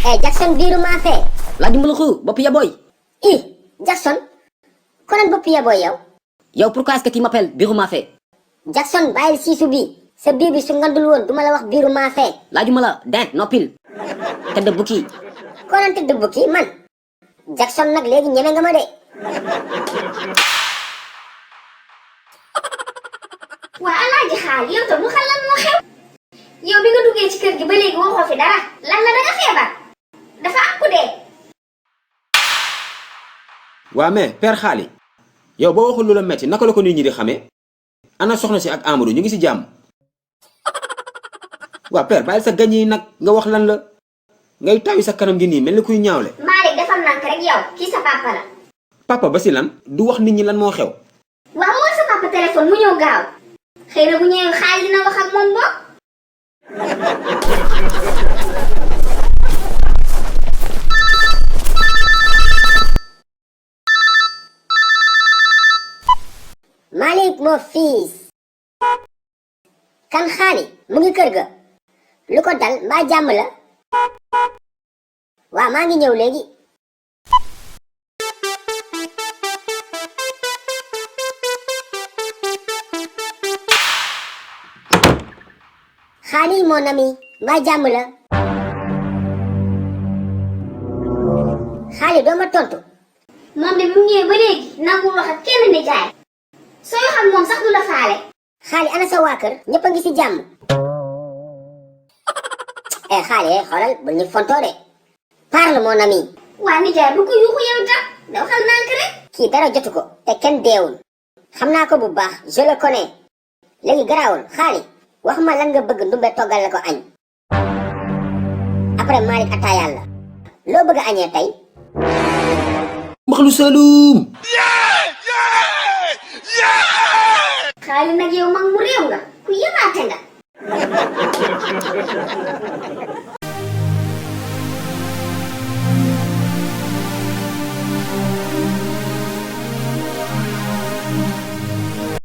Jackson biiru maa fee. laaju ma la ko bopp ya boy. Jackson konan bopp ya boy yow. yow pourquoi est-ce que tu m'appelles biiru maa fee. Jackson bàyyil siisu bi sa biir bi su ngandul woon duma la wax biiru maa fee. laaju ma la den noppil te de bukki. konan te dëbb ki man Jackson nag léegi ñeme nga ma de. waa alaaji xaal yow tam mu xam lan moo xew. yow bi nga duggee ci kër gi ba léegi waxoo fi dara lan la danga feebar dafa am ku dee. waa mais père xaali yow boo waxul lu la metti naka la ko nit ñi di xamee ana soxna si ak Amadou ñu ngi ci jàmm. waa père bàyyil sa gañ yi nag nga wax lan la ngay tawi sa kanam gi nii mel ni kuy ñaawle. Malick dafa nànk rek yow kii sa papa la. papa ba si lan du wax nit ñi lan moo xew. waaw moo sa papa téléphone mu ñëw gaaw xëy na bu ñëwee xaalis dina wax ak moom boog. Malick moo fiis kan xaali mu ngi kër ga lu ko dal mbaa jàmm la. waaw maa ngi ñëw léegi. xaali mon ami mbaa jàmm la. xaali doo ma tontu. moom de mu ñëwee ba léegi nangul wax ak kenn ne jaay sooy xam moom sax du la faale. xaali ana sa waa kër ñëpp a ngi ci jàmm. xaali xoolal bul ñu fontoo de. parle mon ami. waa nijaay bu ko yuuxu yow itam da waxal nànk rek. kii dara jotu ko te kenn deewul. xam naa ko bu baax je le connais. léegi garaawul xaali wax ma lan nga bëgg ndumbe toggal la ko añ. après Malick ataayal la. loo bëgg a añee tey. mbaxalu Saloum. xaali nag yow mag mu réew nga ku yemaate nga.